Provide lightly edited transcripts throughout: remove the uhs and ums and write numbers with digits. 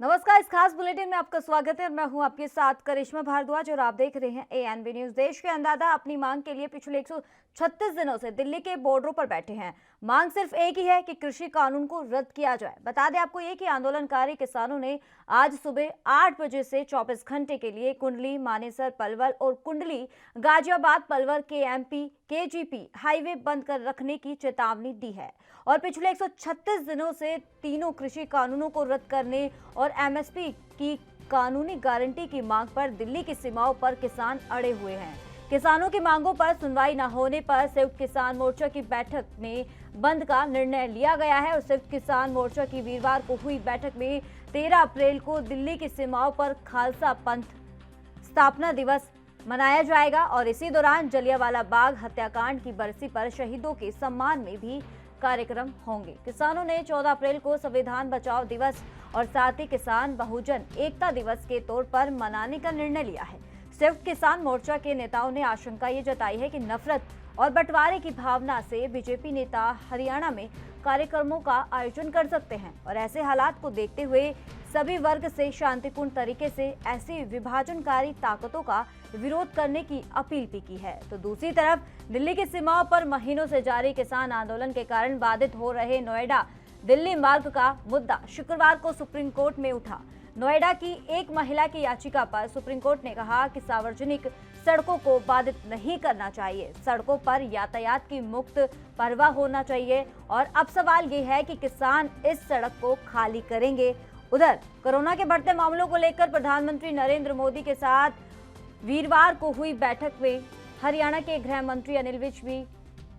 नमस्कार, इस खास बुलेटिन में आपका स्वागत है और मैं हूं आपके साथ करिश्मा भारद्वाज और आप देख रहे हैं एएनबी न्यूज। देश के अन्नदाता अपनी मांग के लिए पिछले 136 दिनों से दिल्ली के बॉर्डरों पर बैठे हैं। मांग सिर्फ एक ही है कि कृषि कानून को रद्द किया जाए। बता दें आपको ये कि आंदोलनकारी किसानों ने आज सुबह 8 बजे से 24 घंटे के लिए कुंडली मानेसर पलवल और कुंडली गाजियाबाद पलवल केजीपी हाईवे बंद कर रखने की चेतावनी दी है और पिछले 136 दिनों से तीनों कृषि कानूनों को रद्द करने और एमएसपी की कानूनी गारंटी की मांग पर दिल्ली की सीमाओं पर किसान अड़े हुए हैं। किसानों की मांगों पर सुनवाई न होने पर संयुक्त किसान मोर्चा की बैठक में बंद का निर्णय लिया गया है और संयुक्त किसान मोर्चा की वीरवार को हुई बैठक में 13 अप्रैल को दिल्ली की सीमाओं पर खालसा पंथ स्थापना दिवस मनाया जाएगा और इसी दौरान जलियांवाला बाग हत्याकांड की बरसी पर शहीदों के सम्मान में भी कार्यक्रम होंगे। किसानों ने 14 अप्रैल को संविधान बचाओ दिवस और साथ ही किसान बहुजन एकता दिवस के तौर पर मनाने का निर्णय लिया है। संयुक्त किसान मोर्चा के नेताओं ने आशंका ये जताई है कि नफरत और बंटवारे की भावना से बीजेपी नेता हरियाणा में कार्यक्रमों का आयोजन कर सकते हैं और ऐसे हालात को देखते हुए सभी वर्ग से शांतिपूर्ण तरीके से ऐसी विभाजनकारी ताकतों का विरोध करने की अपील भी की है। तो दूसरी तरफ दिल्ली की सीमाओं पर महीनों से जारी किसान आंदोलन के कारण बाधित हो रहे नोएडा दिल्ली मार्ग का मुद्दा शुक्रवार को सुप्रीम कोर्ट में उठा। नोएडा की एक महिला की याचिका पर सुप्रीम कोर्ट ने कहा कि सार्वजनिक सड़कों को बाधित नहीं करना चाहिए, सड़कों पर यातायात की मुक्त परवाह होना चाहिए और अब सवाल ये है कि किसान इस सड़क को खाली करेंगे। उधर कोरोना के बढ़ते मामलों को लेकर प्रधानमंत्री नरेंद्र मोदी के साथ वीरवार को हुई बैठक में हरियाणा के गृह मंत्री अनिल विज भी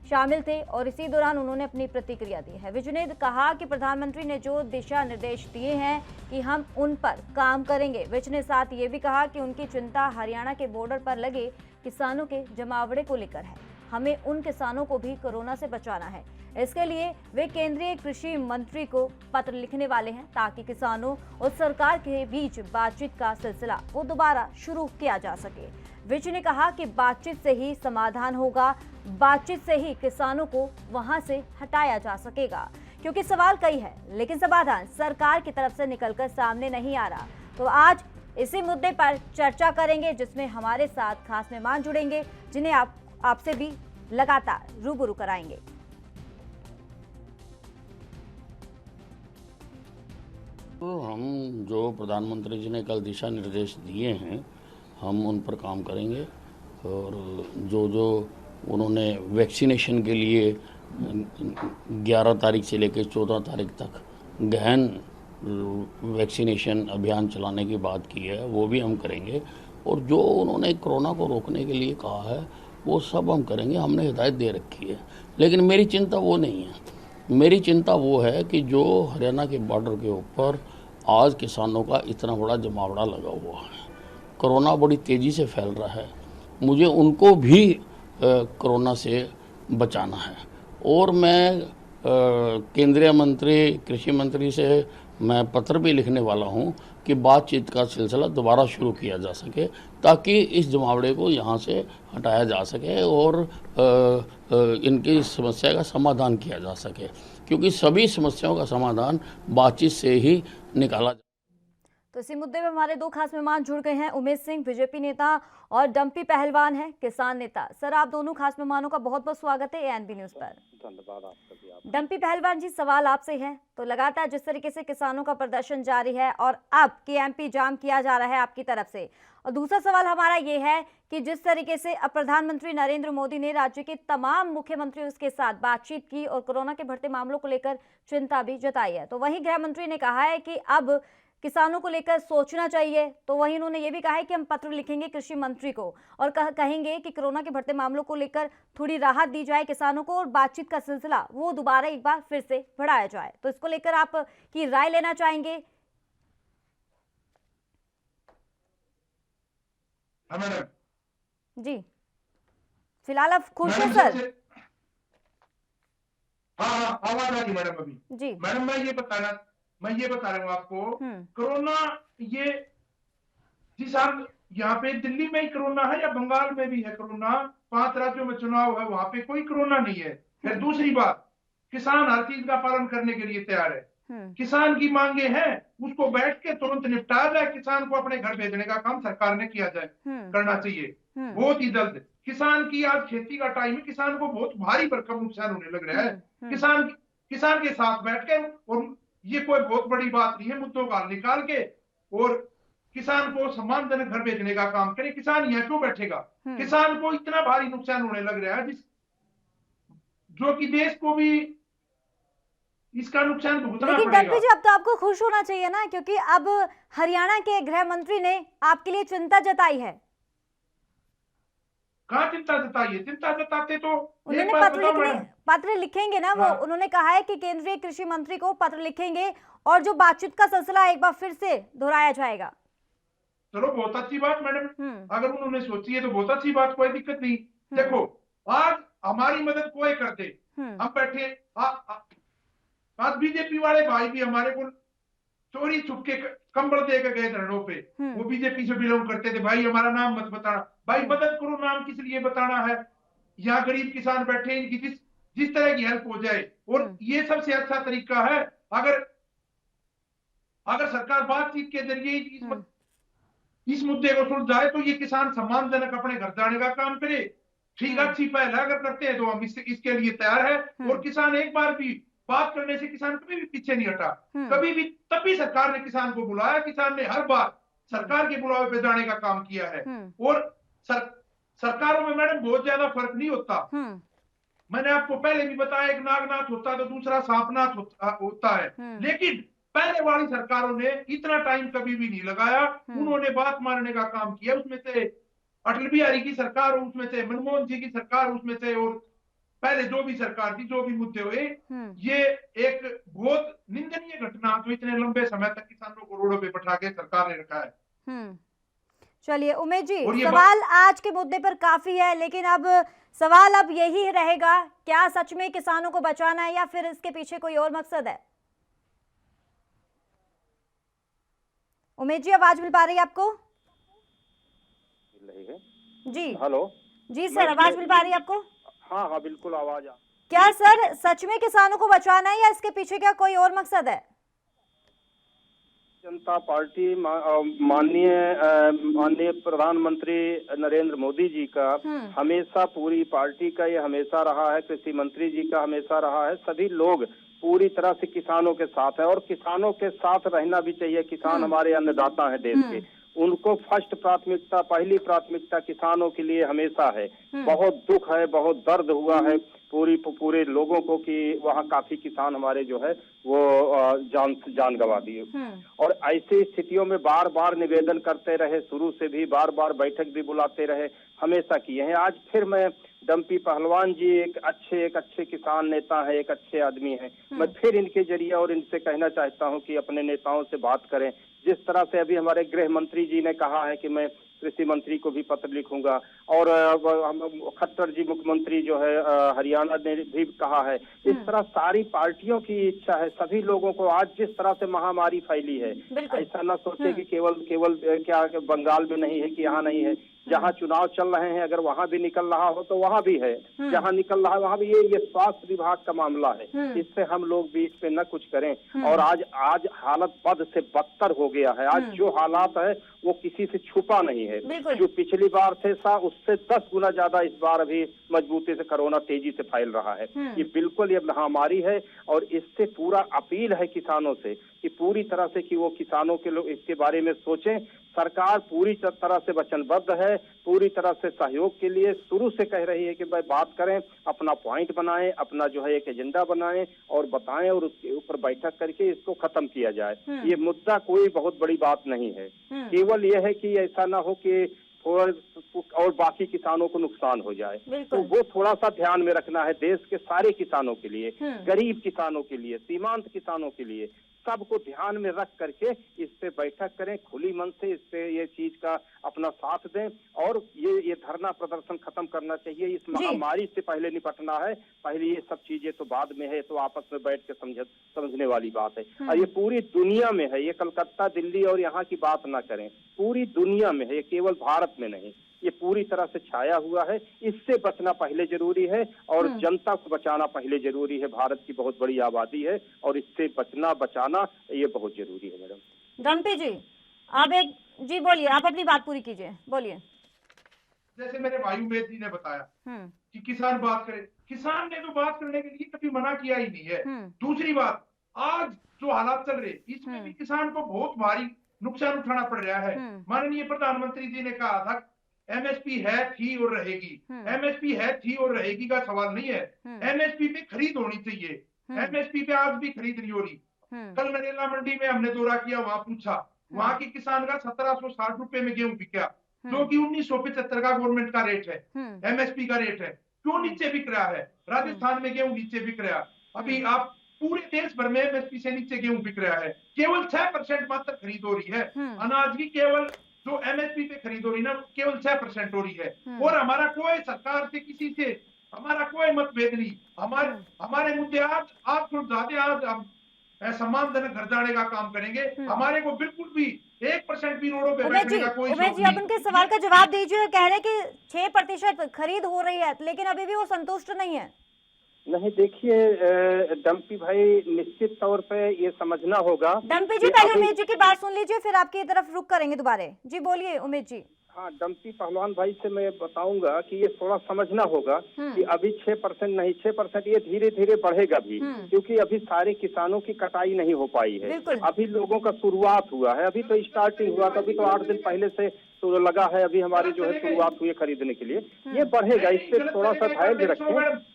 शामिल थे और इसी दौरान उन्होंने अपनी प्रतिक्रिया दी है। विज ने कहा कि प्रधानमंत्री ने जो दिशा निर्देश दिए हैं कि हम उन पर काम करेंगे। विज ने साथ ये भी कहा कि उनकी चिंता हरियाणा के बॉर्डर पर लगे किसानों के जमावड़े को लेकर है। हमें उन किसानों को भी कोरोना से बचाना है। इसके लिए वे केंद्रीय कृषि मंत्री को पत्र लिखने वाले हैं ताकि किसानों और सरकार के बीच बातचीत का सिलसिला वो दोबारा शुरू किया जा सके। विज ने कहा कि बातचीत से ही समाधान होगा, बातचीत से ही किसानों को वहां से हटाया जा सकेगा, क्योंकि सवाल कई है लेकिन समाधान सरकार की तरफ से निकलकर सामने नहीं आ रहा। तो आज इसी मुद्दे पर चर्चा करेंगे जिसमें हमारे साथ खास मेहमान जुड़ेंगे जिन्हें आपसे भी लगातार रूबरू कराएंगे। तो हम जो प्रधानमंत्री जी ने कल दिशा निर्देश दिए हैं हम उन पर काम करेंगे और जो उन्होंने वैक्सीनेशन के लिए 11 तारीख से लेकर 14 तारीख तक गहन वैक्सीनेशन अभियान चलाने की बात की है वो भी हम करेंगे और जो उन्होंने कोरोना को रोकने के लिए कहा है वो सब हम करेंगे। हमने हिदायत दे रखी है लेकिन मेरी चिंता वो नहीं है। मेरी चिंता वो है कि जो हरियाणा के बॉर्डर के ऊपर आज किसानों का इतना बड़ा जमावड़ा लगा हुआ है, कोरोना बड़ी तेज़ी से फैल रहा है, मुझे उनको भी कोरोना से बचाना है और मैं केंद्रीय मंत्री कृषि मंत्री से मैं पत्र भी लिखने वाला हूं कि बातचीत का सिलसिला दोबारा शुरू किया जा सके ताकि इस जमावड़े को यहां से हटाया जा सके और इनकी समस्या का समाधान किया जा सके, क्योंकि सभी समस्याओं का समाधान बातचीत से ही निकाला। तो इसी मुद्दे में हमारे दो खास मेहमान जुड़ गए हैं। उमेश सिंह बीजेपी नेता और डंपी पहलवान हैं किसान नेता। सर, आप दोनों खास मेहमानों का बहुत बहुत स्वागत है एएनबी न्यूज पर। धन्यवाद आपका भी। डंपी पहलवान जी, सवाल आपसे है। तो लगातार जिस तरीके से किसानों का प्रदर्शन जारी है और अब केएमपी जाम किया जा रहा है आपकी तरफ से, और दूसरा सवाल हमारा ये है कि जिस तरीके से अब प्रधानमंत्री नरेंद्र मोदी ने राज्य के तमाम मुख्यमंत्रियों के साथ बातचीत की और कोरोना के बढ़ते मामलों को लेकर चिंता भी जताई है, तो वहीं गृह मंत्री ने कहा है कि अब किसानों को लेकर सोचना चाहिए। तो वहीं उन्होंने ये भी कहा है कि हम पत्र लिखेंगे कृषि मंत्री को और कहेंगे कि कोरोना के बढ़ते मामलों को लेकर थोड़ी राहत दी जाए किसानों को और बातचीत का सिलसिला वो दोबारा एक बार फिर से बढ़ाया जाए। तो इसको लेकर आप की राय लेना चाहेंगे? जी, फिलहाल आप खुश हैं सर? हाँ, आवाज आ रही मैडम अभी। जी मैडम, मैं ये बता रहा हूँ आपको, कोरोना ये जिस यहाँ पे दिल्ली में ही कोरोना है या बंगाल में भी है कोरोना, 5 राज्यों में चुनाव है, वहां पे कोई कोरोना नहीं है। फिर दूसरी बात, किसान हर चीज का पालन करने के लिए तैयार है। किसान की मांगे हैं उसको बैठ के तुरंत निपटाया जाए, किसान को अपने घर भेजने का काम सरकार ने किया जाए, करना चाहिए बहुत ही जल्द। किसान की आज खेती का टाइम है, किसान को बहुत भारी भरकम नुकसान होने लग रहा है। किसान के साथ बैठ के, और ये कोई बहुत बड़ी बात नहीं है, मुद्दों का हल निकाल के और किसान को सम्मानजनक घर भेजने का काम करें। किसान यहाँ क्यों बैठेगा? किसान को इतना भारी नुकसान होने लग रहा है जो कि देश को भी इसका नुकसान भुगतना लेकिन पड़ेगा। डम्पी जी, अब तो आपको खुश होना चाहिए ना, क्योंकि अब हरियाणा के गृह मंत्री ने आपके लिए चिंता जताई है। कहाँ चिंता जताई है? चिंता जताते तो उन्होंने पत्र लिखेंगे ना वो। उन्होंने कहा है कि केंद्रीय कृषि मंत्री को पत्र लिखेंगे और जो बातचीत का सिलसिला एक बार फिर से दोहराया जाएगा। चलो बहुत अच्छी बात मैडम, अगर उन्होंने सोची है तो बहुत अच्छी बात, कोई दिक्कत नहीं। देखो आज हमारी मदद कोई करते, हम बैठे, आज बीजेपी वाले भाई भी हमारे को चोरी छुपके कंबल देकर गए धरनों पे, वो बीजेपी से बिलोंग करते थे। भाई हमारा नाम मत बताना, भाई मदद करो, नाम किस लिए बताना है? यहाँ गरीब किसान बैठे, इनकी जिस तरह की हेल्प हो जाए, और ये सबसे अच्छा तरीका है। अगर सरकार बातचीत के जरिए इस मुद्दे को सुलझाए तो ये किसान सम्मानजनक अपने घर जाने का काम करे। ठीक, अच्छी पहल अगर करते हैं तो हम इसके लिए तैयार है। और किसान एक बार भी बात करने से किसान कभी भी पीछे नहीं हटा, कभी भी। तभी सरकार ने किसान को बुलाया, किसान ने हर बार सरकार के बुलावे पे जाने का काम किया है। और सरकारों में मैडम बहुत ज्यादा फर्क नहीं होता। मैंने आपको पहले भी बताया, एक नागनाथ होता तो दूसरा सांपनाथ होता है, लेकिन पहले वाली सरकारों ने इतना टाइम कभी भी नहीं लगाया। उन्होंने बात मानने का काम किया। उसमें से अटल बिहारी की सरकार, उसमें से मनमोहन सिंह की सरकार, उसमें से और पहले जो भी सरकार थी, जो भी मुद्दे हुए, ये एक बहुत निंदनीय घटना जो इतने लंबे समय तक किसानों को रोडों पे बैठा के सरकार ने रखा है। चलिए उमेश जी, सवाल आज के मुद्दे पर काफी है, लेकिन अब सवाल अब यही रहेगा, क्या सच में किसानों को बचाना है या फिर इसके पीछे कोई और मकसद है? उमेश जी, आवाज मिल पा रही है आपको? जी हेलो जी सर, आवाज मिल पा रही है आपको? हाँ हाँ बिल्कुल आवाज आ। क्या सर सच में किसानों को बचाना है या इसके पीछे क्या कोई और मकसद है? जनता पार्टी माननीय प्रधानमंत्री नरेंद्र मोदी जी का हमेशा, पूरी पार्टी का ये हमेशा रहा है, कृषि मंत्री जी का हमेशा रहा है, सभी लोग पूरी तरह से किसानों के साथ है और किसानों के साथ रहना भी चाहिए। किसान हमारे अन्नदाता है देश के, उनको फर्स्ट प्राथमिकता, पहली प्राथमिकता किसानों के लिए हमेशा है। बहुत दुख है, बहुत दर्द हुआ है पूरे लोगों को कि वहाँ काफी किसान हमारे जो है वो जान गंवा दिए। और ऐसी स्थितियों में बार बार निवेदन करते रहे, शुरू से भी बार बार बैठक भी बुलाते रहे, हमेशा किए हैं। आज फिर मैं डम्पी पहलवान जी एक अच्छे किसान नेता है, एक अच्छे आदमी हैं, मैं फिर इनके जरिए और इनसे कहना चाहता हूं कि अपने नेताओं से बात करें। जिस तरह से अभी हमारे गृह मंत्री जी ने कहा है कि मैं कृषि मंत्री को भी पत्र लिखूंगा, और खट्टर जी मुख्यमंत्री जो है हरियाणा ने भी कहा है। इस तरह सारी पार्टियों की इच्छा है, सभी लोगों को आज जिस तरह से महामारी फैली है, ऐसा न सोचे कि केवल क्या बंगाल में नहीं है कि यहाँ नहीं है। जहाँ चुनाव चल रहे हैं अगर वहाँ भी निकल रहा हो तो वहाँ भी है, जहाँ निकल रहा है वहाँ भी। ये स्वास्थ्य विभाग का मामला है, इससे हम लोग भी इस पे न कुछ करें। और आज हालत बद से बदतर हो गया है। आज जो हालात है वो किसी से छुपा नहीं है। जो पिछली बार थे उससे 10 गुना ज्यादा इस बार अभी मजबूती से कोरोना तेजी से फैल रहा है। ये बिल्कुल ये महामारी है, और इससे पूरा अपील है किसानों से कि पूरी तरह से कि वो किसानों के लोग इसके बारे में सोचें। सरकार पूरी तरह से वचनबद्ध है, पूरी तरह से सहयोग के लिए शुरू से कह रही है कि भाई बात करें, अपना पॉइंट बनाएं, अपना जो है एक एजेंडा बनाएं और बताएं, और उसके ऊपर बैठक करके इसको खत्म किया जाए। ये मुद्दा कोई बहुत बड़ी बात नहीं है, केवल ये है कि ऐसा ना हो कि और बाकी किसानों को नुकसान हो जाए। तो वो थोड़ा सा ध्यान में रखना है देश के सारे किसानों के लिए, गरीब किसानों के लिए, सीमांत किसानों के लिए, सबको ध्यान में रख करके इस पे बैठक करें, खुली मन से इस पे ये चीज का अपना साथ दें। और ये धरना प्रदर्शन खत्म करना चाहिए। इस महामारी से पहले निपटना है, पहले ये सब चीजें तो बाद में है, तो आपस में बैठ के समझने वाली बात है। और ये पूरी दुनिया में है, ये कलकत्ता दिल्ली और यहाँ की बात ना करें, पूरी दुनिया में है, ये केवल भारत में नहीं, ये पूरी तरह से छाया हुआ है। इससे बचना पहले जरूरी है और जनता को बचाना पहले जरूरी है। भारत की बहुत बड़ी आबादी है और इससे बचाना ये बहुत जरूरी है। मैडम डम्पी जी, आप जी बोलिए, आप अपनी बात पूरी कीजिए, बोलिए। जैसे मेरे भाई उमेश जी ने बताया कि किसान बात करे, किसान ने तो बात करने के लिए कभी मना किया ही नहीं है। दूसरी बात, आज जो हालात चल रहे इसमें भी किसान को बहुत भारी नुकसान उठाना पड़ रहा है। माननीय प्रधानमंत्री जी ने कहा था एमएसपी है, थी और रहेगी। एमएसपी है, थी और रहेगी का सवाल नहीं है, एमएसपी पे खरीद होनी चाहिए। एमएसपी पे आज भी खरीद नहीं हो रही। कल नरेला मंडी में हमने दौरा किया, वहां पूछा, वहां के किसान का 1760 रुपए में गेहूं बिका, जो कि 1975 का गवर्नमेंट का रेट है, एमएसपी का रेट है। क्यों नीचे बिक रहा है? राजस्थान में गेहूं नीचे बिक रहा है। अभी आप पूरे देश भर में एमएसपी से नीचे गेहूं बिक रहा है। केवल 6% मात्र खरीद हो रही है अनाज की। केवल जो एमएसपी पे खरीद हो रही ना, केवल 6% हो रही है। और हमारा कोई सरकार से, किसी से हमारा कोई मतभेद नहीं। हमारे मुद्दे आज सुलझाते, आज हम सम्मानजनक घर जाने का काम करेंगे। हमारे को बिल्कुल भी 1% भी रोडों पे बैठने का कोई उमेश जी, अब उनके सवाल का जवाब दीजिए। कह रहे कि 6% खरीद हो रही है, लेकिन अभी भी वो संतुष्ट नहीं है। नहीं, देखिए डम्पी भाई, निश्चित तौर पे ये समझना होगा। डम्पी जी, पहले उमेश जी की बात सुन लीजिए, फिर आपकी तरफ रुख करेंगे दोबारा। जी बोलिए उमेश जी। हाँ, डम्पी पहलवान भाई से मैं बताऊंगा कि ये थोड़ा समझना होगा कि अभी 6% नहीं, 6% ये धीरे धीरे बढ़ेगा भी, क्योंकि अभी सारे किसानों की कटाई नहीं हो पाई है। अभी लोगों का शुरुआत हुआ है, अभी तो स्टार्टिंग हुआ, अभी तो 8 दिन पहले से तो लगा है। अभी हमारी जो है शुरुआत हुई है खरीदने के लिए। ये बढ़ेगा, इससे थोड़ा सा धैर्य रखें।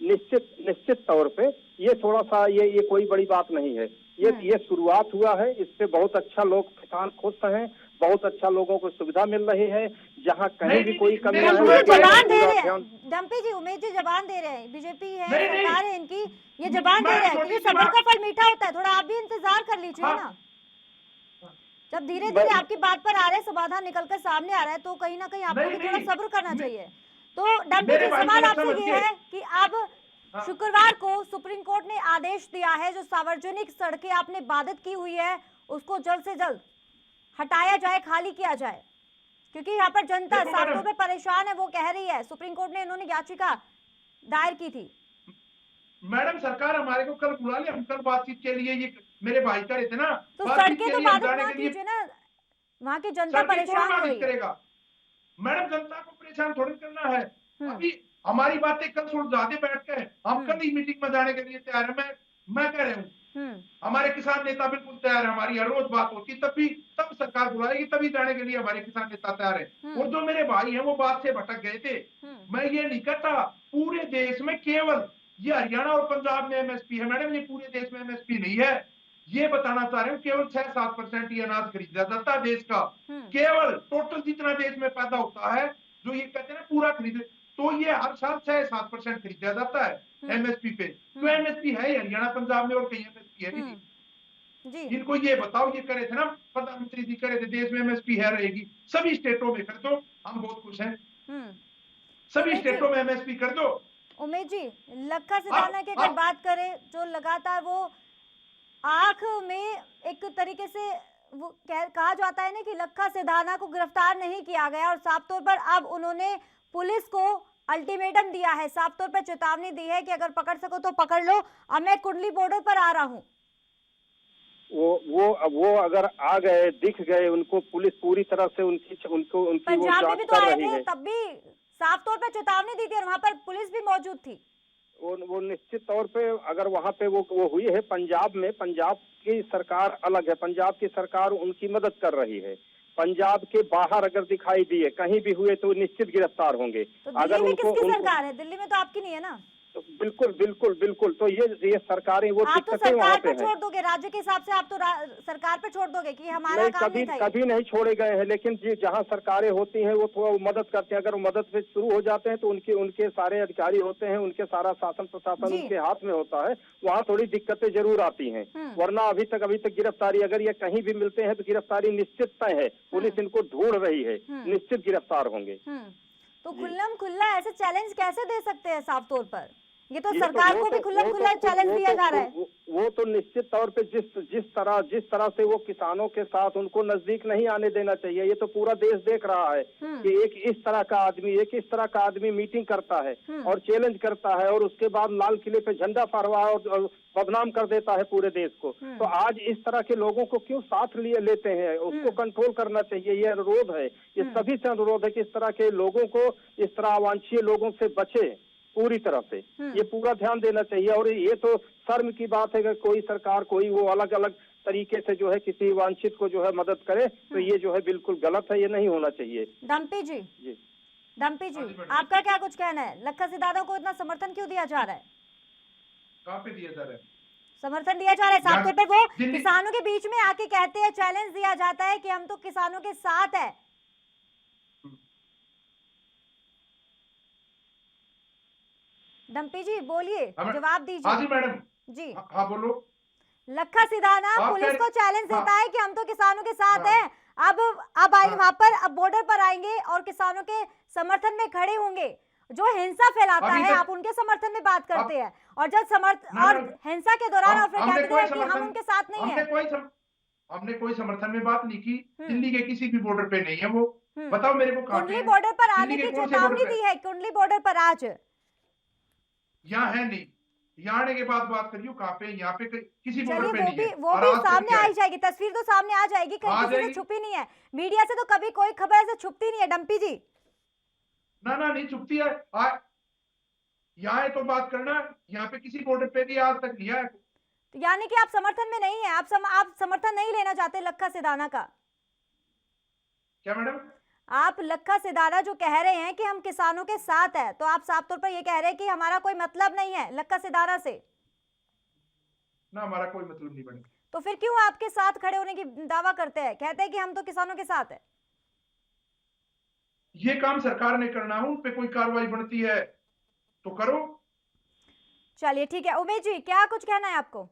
निश्चित तौर पे ये थोड़ा सा ये कोई बड़ी बात नहीं है। ये शुरुआत हुआ है, इससे बहुत अच्छा लोग किसान खुश हैं, बहुत अच्छा लोगों को सुविधा मिल रही है। जहाँ कहीं भी कोई कमी जबान दे रहे हैं डम्पी जी, उमेश जी जबान दे रहे हैं। बीजेपी है, सरकार है इनकी, ये जबान दे रहे हैं कि सब्र का फल मीठा होता है। थोड़ा आप भी इंतजार कर लीजिए ना। जब धीरे धीरे आपकी बात पर आ रहे समाधान निकल कर सामने आ रहा है, तो कहीं ना कहीं आपको भी थोड़ा सब्र करना चाहिए। तो डम्पी जी, सवाल आपसे ये है कि अब शुक्रवार को सुप्रीम कोर्ट ने आदेश दिया है, जो सार्वजनिक सड़कें आपने बाधित की हुई है उसको जल्द से जल्द हटाया जाए, खाली किया जाए, क्योंकि यहाँ पर जनता साफ तौर पे परेशान है। वो कह रही है, सुप्रीम कोर्ट ने इन्होंने याचिका दायर की थी। मैडम, सरकार हमारे को कल बुला ले, हम कल बातचीत के लिए, ये मेरे भाई का रहते ना, तो सड़कें तो बाधित ना कीजिए ना, वहाँ की जनता परेशान हो रही है। मैडम, जनता को परेशान थोड़ी करना है। अभी हमारी बातें कल सुलझा दे बैठ के, हम कल ही मीटिंग में जाने के लिए तैयार है। मैं कह रहा हूँ, हमारे किसान नेता बिल्कुल तैयार है। हमारी हर रोज बात होती, तब सरकार बुलाएगी, तभी जाने के लिए हमारे किसान नेता तैयार है। और जो मेरे भाई हैं वो बात से भटक गए थे। मैं ये नहीं कहता पूरे देश में केवल ये हरियाणा और पंजाब में एमएसपी है। मैडम, ये पूरे देश में एमएसपी नहीं है। ये बताना चाह रहे हूँ, केवल 6-7% ही अनाज खरीदा जाता है देश का। केवल टोटल जितना देश में पैदा होता है, जो ये कहते हैं ना पूरा खरीद, तो ये हर साल 6-7% खरीदा जाता है एमएसपी पे। तो एमएसपी है हरियाणा पंजाब में, और कहीं एमएसपी है भी नहीं। इनको ये बताओ, ये करे थे ना प्रधानमंत्री जी, करे थे देश में एमएसपी है रहेगी, सभी स्टेटों में कर दो, हम बहुत खुश हैं। सभी स्टेटों में एमएसपी कर दो। उमेश जी, लखा सिधाना की अगर बात करें, जो लगातार वो आंख में एक तरीके से वो कहा जाता है ना कि लखा सिधाना को गिरफ्तार नहीं किया गया, और साफ तौर पर अब उन्होंने पुलिस को अल्टीमेटम दिया है, साफ तौर पर चेतावनी दी है कि अगर पकड़ सको तो पकड़ लो, अब मैं कुंडली बॉर्डर पर आ रहा हूँ। वो अगर आ गए, दिख गए उनको, पुलिस पूरी तरह से उनकी पंजाब में भी तो आए थे, तब भी साफ तौर पर चेतावनी दी थी और वहाँ पर पुलिस भी मौजूद थी। वो निश्चित तौर पे अगर वहाँ पे वो हुई है पंजाब में, पंजाब की सरकार अलग है, पंजाब की सरकार उनकी मदद कर रही है। पंजाब के बाहर अगर दिखाई दिए, कहीं भी हुए, तो निश्चित गिरफ्तार होंगे। तो अगर उनको सरकार है, दिल्ली में तो आपकी नहीं है ना। तो बिल्कुल तो ये सरकारें वो आप तो सरकार पर छोड़ दोगे, राज्य के हिसाब से आप तो सरकार पर छोड़ दोगे कि हमारा काम नहीं था। कभी नहीं छोड़े गए हैं, लेकिन जहाँ सरकारें होती हैं वो थोड़ा मदद करते हैं। अगर वो मदद पे शुरू हो जाते हैं तो उनके सारे अधिकारी होते हैं, उनके सारा शासन प्रशासन उनके हाथ में होता है, वहाँ थोड़ी दिक्कतें जरूर आती हैं। वरना अभी तक गिरफ्तारी, अगर ये कहीं भी मिलते हैं तो गिरफ्तारी निश्चित तय है। पुलिस इनको ढूंढ रही है, निश्चित गिरफ्तार होंगे। तो खुल्लम खुल्ला ऐसे चैलेंज कैसे दे सकते हैं साफ तौर पर? ये तो सरकार को भी खुल्लम खुल्ला चैलेंज दिया जा रहा है। वो तो निश्चित तौर पे जिस तरह से वो किसानों के साथ उनको नजदीक नहीं आने देना चाहिए। ये तो पूरा देश देख रहा है कि एक इस तरह का आदमी मीटिंग करता है और चैलेंज करता है और उसके बाद लाल किले पे झंडा फहरावा और बदनाम कर देता है पूरे देश को। तो आज इस तरह के लोगों को क्यों साथ लिए लेते हैं, उसको कंट्रोल करना चाहिए। ये अनुरोध है, ये सभी से अनुरोध है कि इस तरह के लोगों को, इस तरह अवांछनीय लोगों से बचे पूरी तरह से। ये पूरा ध्यान देना चाहिए। और ये तो शर्म की बात है कि कोई सरकार कोई वो अलग अलग तरीके से जो है किसी वांछित को जो है मदद करे, तो ये जो है बिल्कुल गलत है, ये नहीं होना चाहिए। डम्पी जी, डम्पी जी, आपका क्या कुछ कहना है? लखा सिदाना को इतना समर्थन क्यों दिया जा रहा है? कहाँ पे दिया जा रहा है समर्थन? दिया जा रहा है साफ तौर पर। वो किसानों के बीच में आके कहते हैं, चैलेंज दिया जाता है कि हम तो किसानों के साथ है। डम्पी जी बोलिए, जवाब दीजिए। हाँ जी मैडम जी हाँ बोलो। लखा सिदाना पुलिस को चैलेंज देता है कि हम तो किसानों के साथ हैं। अब आए वहां पर, अब बॉर्डर पर आएंगे और किसानों के समर्थन में खड़े होंगे। जो हिंसा फैलाता है आप उनके समर्थन में बात करते हैं, और जब और हिंसा के दौरान आप कहते हैं कि हम उनके साथ नहीं है। हमने कोई समर्थन में बात नहीं की। दिल्ली के किसी भी बॉर्डर पे नहीं है वो। बताओ मेरे को कहाँ कुंडली बॉर्डर पर आने की चेतावनी दी है। कुंडली बॉर्डर पर आज यहाँ है नहीं, यहाँ आने के बाद बात करियो कहाँ पे। यहाँ पे किसी बॉर्डर पे नहीं है। वो भी सामने आ जाएगी, तस्वीर तो सामने आ जाएगी, कहीं किसी से छुपी नहीं है। मीडिया से तो कभी कोई खबर ऐसे छुपती नहीं है डम्पी जी। ना नहीं छुपती है। यहाँ है तो बात करना। यहाँ पे किसी बॉर्डर पे भी आज तक लिया है। तो यानी कि आप समर्थन में नहीं है, आप समर्थन नहीं लेना चाहते लखा सिदाना का? क्या मैडम? आप लखा सिदाना जो कह रहे हैं कि हम किसानों के साथ है, तो आप साफ तौर पर ये कह रहे हैं कि हमारा कोई मतलब नहीं है लखा सिदाना से? ना, हमारा कोई मतलब नहीं बने। तो फिर क्यों आपके साथ खड़े होने की दावा करते हैं, कहते हैं कि हम तो किसानों के साथ है? ये काम सरकार ने करना है, उन पे कोई कार्रवाई बनती है तो करो। चलिए ठीक है। उमेश जी, क्या कुछ कहना है आपको?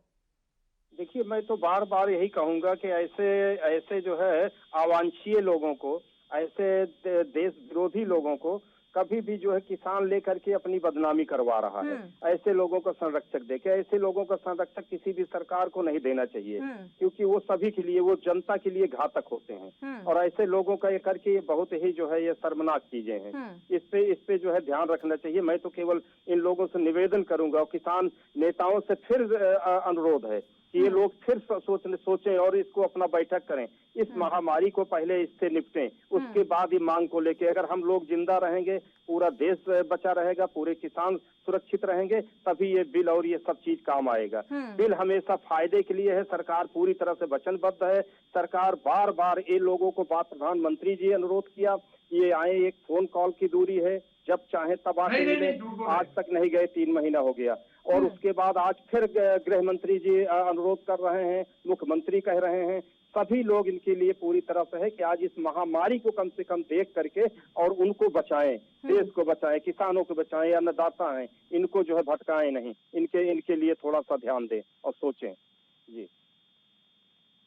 देखिए, मैं तो बार बार यही कहूंगा कि ऐसे जो है अवांछनीय लोगों को, ऐसे देश विरोधी लोगों को कभी भी जो है किसान लेकर के अपनी बदनामी करवा रहा है। ऐसे लोगों का संरक्षक देखे, ऐसे लोगों का संरक्षक किसी भी सरकार को नहीं देना चाहिए, क्योंकि वो सभी के लिए, वो जनता के लिए घातक होते हैं। और ऐसे लोगों का ये करके ये बहुत ही जो है ये शर्मनाक चीजें हैं। इस पे जो है ध्यान रखना चाहिए। मैं तो केवल इन लोगों से निवेदन करूंगा और किसान नेताओं से फिर अनुरोध है कि ये लोग फिर सोचें और इसको अपना बैठक करें। इस महामारी को पहले इससे निपटें, उसके बाद ही मांग को लेके। अगर हम लोग जिंदा रहेंगे, पूरा देश बचा रहेगा, पूरे किसान सुरक्षित रहेंगे, तभी ये बिल और ये सब चीज काम आएगा। बिल हमेशा फायदे के लिए है। सरकार पूरी तरह से वचनबद्ध है। सरकार बार बार ये लोगों को, प्रधानमंत्री जी अनुरोध किया, ये आए, एक फोन कॉल की दूरी है, जब चाहे तब आके मिले। आज तक नहीं गए, 3 महीना हो गया। और उसके बाद आज फिर गृह मंत्री जी अनुरोध कर रहे हैं, मुख्यमंत्री कह रहे हैं। सभी लोग इनके लिए पूरी तरह से है कि आज इस महामारी को कम से कम देख करके और उनको बचाएं, देश को बचाएं, किसानों को बचाएं, अन्नदाता हैं, इनको जो है भटकाएं नहीं। इनके लिए थोड़ा सा ध्यान दें और सोचें। जी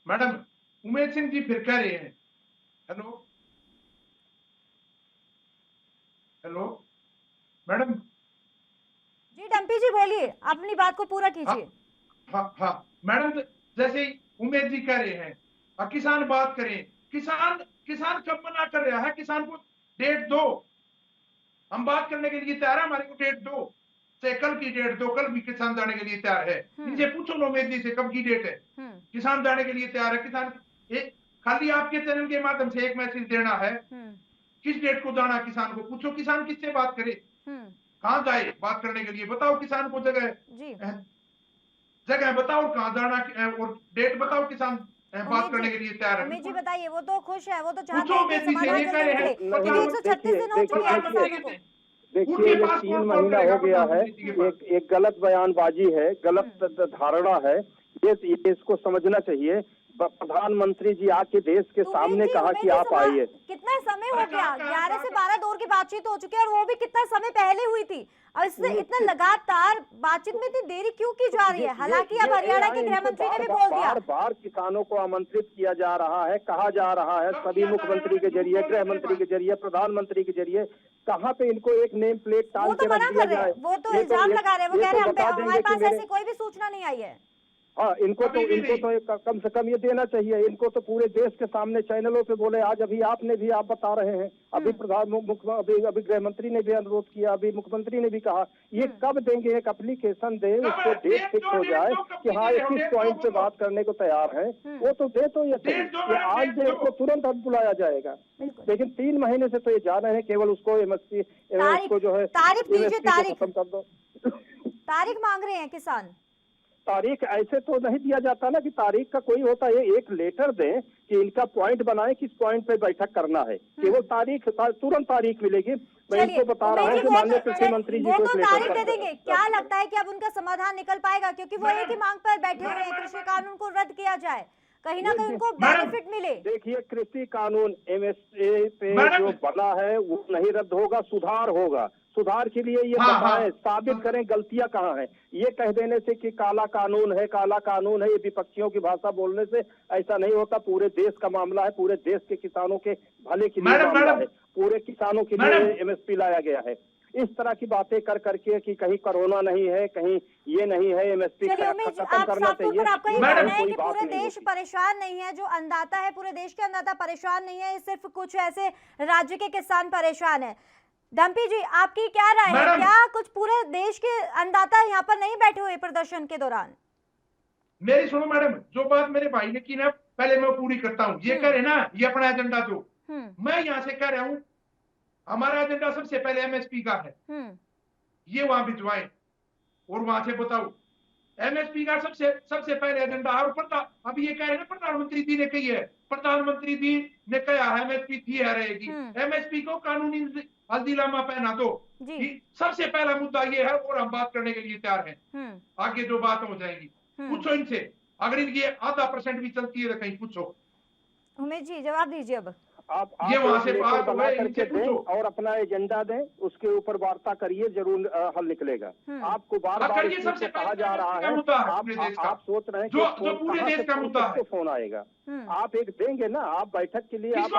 मैडम, उमेश सिंह जी फिर कह रहे हैं। हेलो मैडम जी, डम्पी जी बोलिए, अपनी बात को पूरा कीजिए। हाँ मैडम, जैसे उमेश जी कह रहे हैं और किसान बात करें, किसान कब मना कर रहा है? किसान को डेट दो, हम बात करने के लिए तैयार है। हमारे को डेट दो, चाहे कल की डेट दो, कल भी किसान जाने के लिए तैयार है। इनसे पूछो ना उमेश जी से, कब की डेट है? किसान जाने के लिए तैयार है। किसान खाली आपके चैनल के माध्यम से एक मैसेज देना है, किस डेट को जाना किसान को पूछो। किसान किससे बात करे, कहाँ जाए बात करने के लिए? बताओ किसान को जगह बताओ, कहाँ जाना और डेट बताओ। किसान बात करने के लिए तैयार है। अमित जी बताइए, वो तो खुश है, वो तो चाहते हैं कि समाधान जल्दी मिले, क्योंकि 136 दिन हो चुके हैं किसानों को। देखिए, ये 3 महीना हो गया है। एक गलत बयानबाजी है, गलत धारणा है। ये इसको समझना चाहिए। प्रधानमंत्री जी आके देश के सामने कहा कि आप आइए। कितना समय हो गया? 11 से 12 दौर की बातचीत हो चुकी है और वो भी कितना समय पहले हुई थी। अब इससे इतना लगातार बातचीत में इतनी देरी क्यों की जा रही है? हालांकि अब हरियाणा के गृह मंत्री ने भी बोल दिया, बार बार किसानों को आमंत्रित किया जा रहा है, कहा जा रहा है सभी मुख्यमंत्री के जरिए, गृह मंत्री के जरिए, प्रधानमंत्री के जरिए, कहाँ पे इनको एक नेम प्लेट टांग के रख दिया जाए? वो तो इल्जाम लगा रहे हैं, वो कह रहे हैं हमारे पास ऐसी कोई भी सूचना नहीं आई है। हाँ, इनको तो कम से कम ये देना चाहिए। इनको तो पूरे देश के सामने चैनलों पे बोले। आज अभी आपने भी आप बता रहे हैं, अभी अभी गृह मंत्री ने भी अनुरोध किया, अभी मुख्यमंत्री ने भी कहा, ये कब देंगे? एक एप्लीकेशन दे, उसको डेट फिक्स हो जाए कि हाँ 21 पॉइंट पे बात करने को तैयार है, वो तो दे तो ये आज दे, उसको तुरंत अब बुलाया जाएगा। लेकिन 3 महीने से तो ये जा रहे हैं, केवल उसको एमएसपी को जो है तारीख खत्म कर दो, तारीख मांग रहे हैं किसान। तारीख ऐसे तो नहीं दिया जाता ना कि तारीख का कोई होता है। एक लेटर दें कि इनका पॉइंट बनाए, किस पॉइंट पे बैठक करना है, केवल तारीख, तुरंत तारीख मिलेगी। मैं इनको बता रहा हूँ कि माननीय कृषि मंत्री जी को तारीख दे देंगे। क्या लगता है कि अब उनका समाधान निकल पाएगा? क्योंकि वो एक ही मांग पर बैठे हुए हैं, कृषि कानून को रद्द किया जाए, कहीं ना कहीं उनको बेनिफिट मिले। देखिए, कृषि कानून एमएसपी पे जो बना है वो नहीं रद्द होगा, सुधार होगा। सुधार के लिए ये बताएं, साबित करें गलतियां कहाँ हैं। ये कह देने से कि काला कानून है, काला कानून है, ये विपक्षियों की भाषा बोलने से ऐसा नहीं होता। पूरे देश का मामला है, पूरे देश के किसानों के भले के लिए मामला है, पूरे किसानों के लिए एमएसपी लाया गया है। इस तरह की बातें कर करके कि कहीं कोरोना नहीं है, कहीं ये नहीं है, एमएसपी खत्म करना चाहिए। आपका ये कहना है कि पूरे देश परेशान नहीं है, जो अन्नदाता है पूरे देश के अन्नदाता परेशान नहीं है, सिर्फ कुछ ऐसे राज्य के किसान परेशान है। डम्पी जी, आपकी क्या राय है? क्या कुछ पूरे देश के अन्नदाता यहाँ पर नहीं बैठे हुए प्रदर्शन के दौरान? मेरी सुनो मैडम, जो बात मेरे भाई ने की ना, पहले मैं पूरी करता हूँ। ये कह रहे ना ये अपना एजेंडा दो, मैं यहाँ से कह रहा हूँ हमारा एजेंडा सबसे पहले एमएसपी का है। ये वहां भिजवाएं और वहां से बताओ एमएसपी का सबसे पहले एजेंडा। और अभी ये कह रहे हैं ना प्रधानमंत्री जी ने कही है, प्रधानमंत्री जी ने कहा है एमएसपी थी है रहेगी। एमएसपी को कानूनी हल्दीनामा पहना दो, सबसे पहला मुद्दा ये है, और हम बात करने के लिए तैयार हैं। आगे जो बात हो जाएगी पूछो इनसे, अगर इनकी 0.5% भी चलती है तो कहीं पूछो। उमेश जी जवाब दीजिए। अब आप ये वहां से बात बना करके दें और अपना एजेंडा दें, उसके ऊपर वार्ता करिए, जरूर हल निकलेगा। आपको बार बार सबसे कहा जा रहा है, आप सोच रहे हैं जो पूरे देश का मुद्दा है, फोन आएगा। आप एक देंगे ना, आप बैठक के लिए आप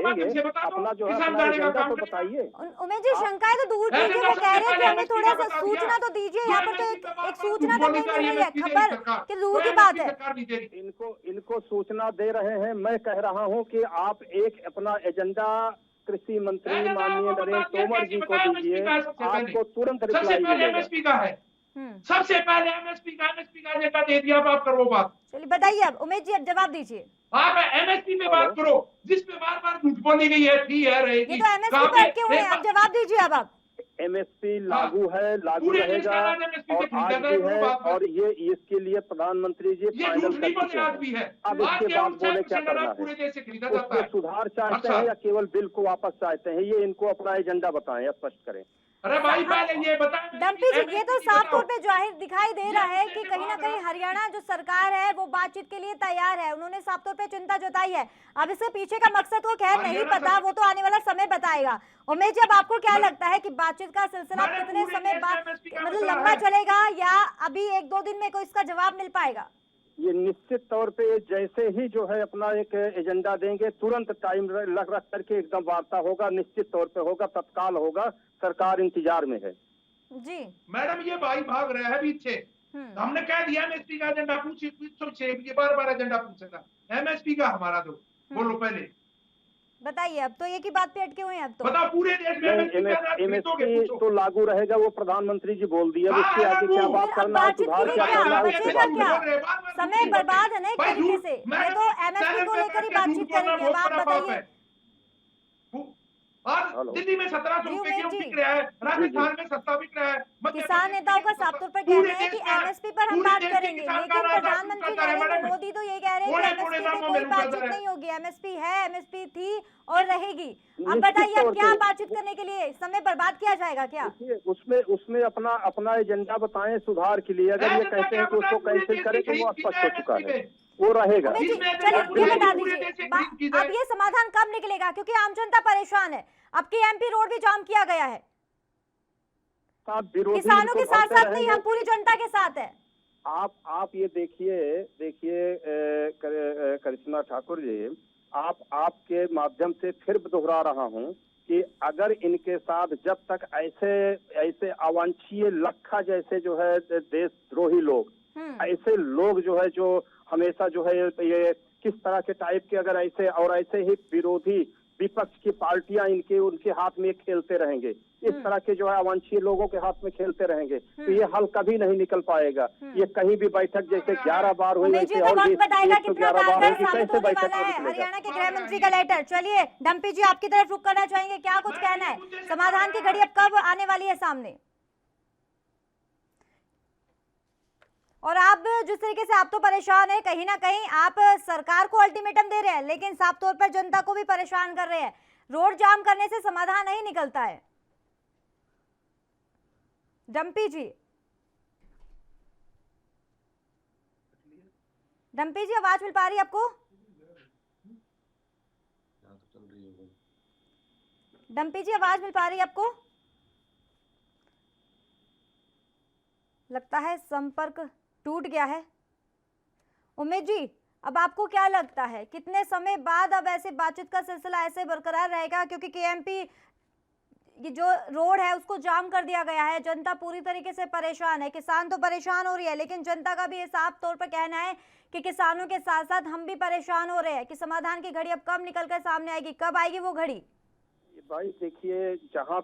देंगे अपना जो है अपना एजेंडा तो बताइए। उमेश जी शंकाएं तो दूर कीजिए, वो कह रहे हैं कि हमें थोड़ा सा सूचना तो दीजिए। यहाँ पर तो एक सूचना तो नहीं मिल रही है, खबर की दूर की बात है। इनको सूचना दे रहे हैं। मैं कह रहा हूँ कि आप एक अपना एजेंडा कृषि मंत्री माननीय नरेंद्र तोमर जी को दीजिए, आपको तुरंत रिप्लाई मिलेगा। एमएसपी का है, सबसे पहले एमएसपी का एजेंडा दे दिया। आप करो बात। चलिए बताइए अब उमेश जी, अब जवाब दीजिए। आप एमएसपी पे बात करो, जिस पे बार बार झूठ बोली गई है, थी है रहेगी। ये तो एमएसपी पर क्यों है? अब जवाब दीजिए। अब आप एमएसपी लागू है, लागू रहेगा और आज भी है, और ये इसके लिए प्रधानमंत्री जी फाइनल कर चुके हैं। अब इसके बाद बोले क्या करना है? उसमें सुधार चाहते हैं या केवल बिल को वापस चाहते हैं? ये इनको अपना एजेंडा बताएं, स्पष्ट करें। अरे भाई पहले ये बताएं। डम्पी जी, ये तो साफ तौर पे जाहिर दिखाई दे रहा है कि कहीं ना कहीं हरियाणा जो सरकार है वो बातचीत के लिए तैयार है। उन्होंने साफ तौर पे चिंता जताई है। अब इससे पीछे का मकसद को खैर नहीं पता, वो तो आने वाला समय बताएगा। उमेश जी, अब आपको क्या लगता है कि बातचीत का सिलसिला कितने समय बाद मतलब लंबा चलेगा, या अभी 1-2 दिन में कोई इसका जवाब मिल पाएगा? ये निश्चित तौर पे जैसे ही जो है अपना एक एजेंडा देंगे, तुरंत टाइम रख करके एकदम वार्ता होगा, निश्चित तौर पे होगा, तत्काल होगा। सरकार इंतजार में है। जी मैडम, ये भाई भाग रहा है पीछे। हमने कह दिया एमएसपी का एजेंडा पूछे, ये बार एजेंडा पूछेगा। एमएसपी का हमारा दो, बोलो पहले बताइए। अब तो एक ही बात पे अटके हुए हैं। अब तो बताओ पूरे देश में एमएसपी तो लागू रहेगा, वो प्रधानमंत्री जी बोल दिया। उसके आगे क्या बात करना है, सुधार क्या करना है? समय बर्बाद है ना एक तरीके से। ये तो एमएसपी को लेकर ही बातचीत करेंगे। अब आप बताइए। और दिल्ली में 1700 रुपए किलो बिक रहा है, राजस्थान में सस्ता बिक रहा है। किसान नेताओं का साफ तौर पर कहना है कि एमएसपी पर हम बात करेंगे, लेकिन प्रधानमंत्री नरेंद्र मोदी तो ये कह रहे हैं कि एमएसपी पे कोई बातचीत नहीं होगी। एमएसपी है, एमएसपी थी और रहेगी। अब बताइए, अब क्या बातचीत करने के लिए समय बर्बाद किया जाएगा क्या? उसमें अपना एजेंडा बताएं सुधार के लिए। अगर ये कहते हैं कि उसको कैंसिल करें तो वो स्पष्ट हो चुका है। वो रहेगा। उमेश जी, इसमें अगर चलिए पूरे ये बता पूरे दीजिए देश से खरीद की जाए। अब ये समाधान कब निकलेगा, क्योंकि आम जनता परेशान है। अब की एमपी रोड भी जाम किया गया है, साथ विरोधी किसानों इनको के साथ भरते साथ नहीं, रहेंगे। हम पूरी जनता के साथ है। आप ये देखिए करिश्मा ठाकुर जी, आपके माध्यम से फिर दोहरा रहा हूं कि अगर इनके साथ जब तक ऐसे अवांछनीय लखा जैसे जो है देशद्रोही लोग, ऐसे लोग जो है जो हमेशा जो है ये किस तरह के टाइप के अगर ऐसे ही विरोधी विपक्ष की पार्टियां उनके हाथ में खेलते रहेंगे, इस तरह के जो है अवांछनीय लोगों के हाथ में खेलते रहेंगे, तो ये हल कभी नहीं निकल पाएगा। ये कहीं भी बैठक जैसे 11 बार हुई उमेश जी, वैसे तो और भी वक्त बताएगा कितना 111 बार कारगर होगी, साबित कैसे होने बैठक वाला में है निकलेगा? हरियाणा के गृह मंत्री का लेटर। चलिए डम्पी जी, आपकी तरफ रुक करना चाहेंगे, क्या कुछ कहना है, समाधान की घड़ी अब कब आने वाली है सामने? और आप जिस तरीके से आप तो परेशान है, कहीं ना कहीं आप सरकार को अल्टीमेटम दे रहे हैं, लेकिन साफ तौर पर जनता को भी परेशान कर रहे हैं। रोड जाम करने से समाधान नहीं निकलता है। डम्पी जी, आवाज मिल पा रही है आपको? डम्पी जी, आवाज मिल पा रही है आपको? लगता है संपर्क टूट गया है। उमेश जी, अब आपको क्या लगता है कितने समय बाद अब ऐसे बातचीत का सिलसिला ऐसे बरकरार रहेगा, क्योंकि केएमपी ये जो रोड है उसको जाम कर दिया गया है, जनता पूरी तरीके से परेशान है, किसान तो परेशान हो रही है, लेकिन जनता का भी ये साफ तौर पर कहना है कि किसानों के साथ साथ हम भी परेशान हो रहे हैं कि समाधान की घड़ी अब कब निकल कर सामने आएगी, कब आएगी वो घड़ी? भाई देखिए, जहाँ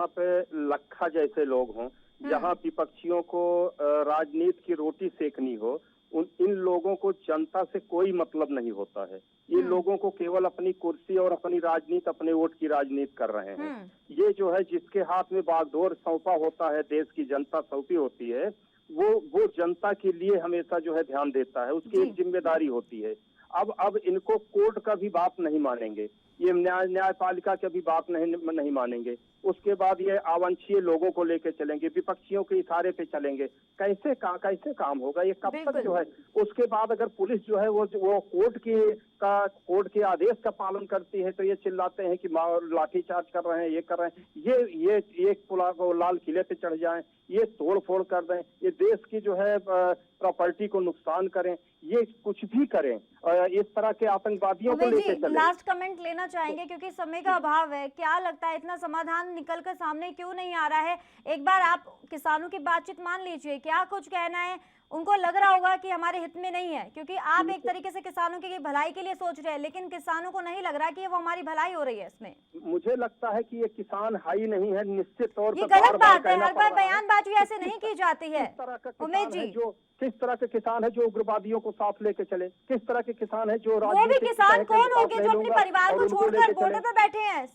पे लखा जैसे लोग हों, जहाँ विपक्षियों को राजनीति की रोटी सेकनी हो, इन लोगों को जनता से कोई मतलब नहीं होता है। ये लोगों को केवल अपनी कुर्सी और अपनी राजनीति, अपने वोट की राजनीति कर रहे हैं। ये जो है जिसके हाथ में बागडोर सौंपा होता है, देश की जनता सौंपी होती है, वो जनता के लिए हमेशा जो है ध्यान देता है, उसकी एक जिम्मेदारी होती है। अब इनको कोर्ट का भी बात नहीं मानेंगे, ये न्यायपालिका की भी बात नहीं मानेंगे, उसके बाद ये अवांछनीय लोगों को लेकर चलेंगे, विपक्षियों के इशारे पे चलेंगे। कैसे काम होगा ये, कब तक जो है? उसके बाद अगर पुलिस जो है वो कोर्ट के आदेश का पालन करती है, तो ये चिल्लाते हैं कि लाठीचार्ज कर रहे हैं, ये कर रहे हैं, ये लाल किले पे चढ़ जाएं, ये तोड़ फोड़ कर दें, ये देश की जो है प्रॉपर्टी को नुकसान करें, ये कुछ भी करें, इस तरह के आतंकवादियों को लेकर चलें। लास्ट कमेंट लेना चाहेंगे क्योंकि समय का अभाव है, क्या लगता है इतना समाधान निकल कर सामने क्यों नहीं आ रहा है? एक बार आप किसानों की बातचीत मान लीजिए, क्या कुछ कहना है? उनको लग रहा होगा कि हमारे हित में नहीं है, क्योंकि आप एक तरीके से किसानों की भलाई के लिए सोच रहे हैं, लेकिन किसानों को नहीं लग रहा कि वो हमारी भलाई हो रही है इसमें। मुझे लगता है कि ये किसान हाई नहीं है, निश्चित तौर पर। ये गलत बात है, हर बार बयानबाजी ऐसे नहीं की जाती है। उमेश जी, किस तरह के किसान है जो उग्रवादियों को साथ लेके चले? किस तरह के किसान है जो वो भी किसान कौन हो गए जो अपने परिवार को छोड़कर बॉर्डर पर बैठे हैं?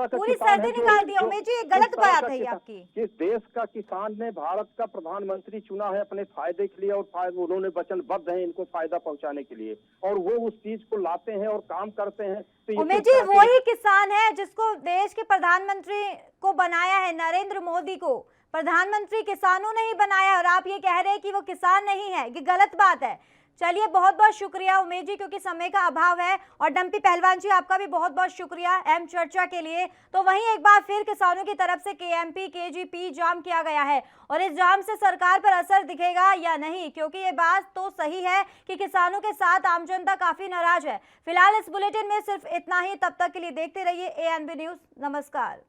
पूरी सर्दी निकाल दी। उमेश जी, गलत बात है आपकी। किस देश का किसान ने भारत का प्रधानमंत्री चुना है अपने फायदे के लिए, और उन्होंने वचनबद्ध है इनको फायदा पहुंचाने के लिए, और वो उस चीज को लाते हैं और काम करते हैं। तो उमेश जी, वही किसान है जिसको देश के प्रधानमंत्री को बनाया है, नरेंद्र मोदी को प्रधानमंत्री किसानों ने ही बनाया, और आप ये कह रहे हैं कि वो किसान नहीं है, ये गलत बात है। चलिए, बहुत बहुत शुक्रिया उमेश जी, क्योंकि समय का अभाव है, और डम्पी पहलवान जी आपका भी बहुत बहुत शुक्रिया अहम चर्चा के लिए। तो वहीं एक बार फिर किसानों की तरफ से केएमपी केजीपी जाम किया गया है, और इस जाम से सरकार पर असर दिखेगा या नहीं, क्योंकि ये बात तो सही है कि किसानों के साथ आम जनता काफी नाराज है। फिलहाल इस बुलेटिन में सिर्फ इतना ही, तब तक के लिए देखते रहिए ANB न्यूज। नमस्कार।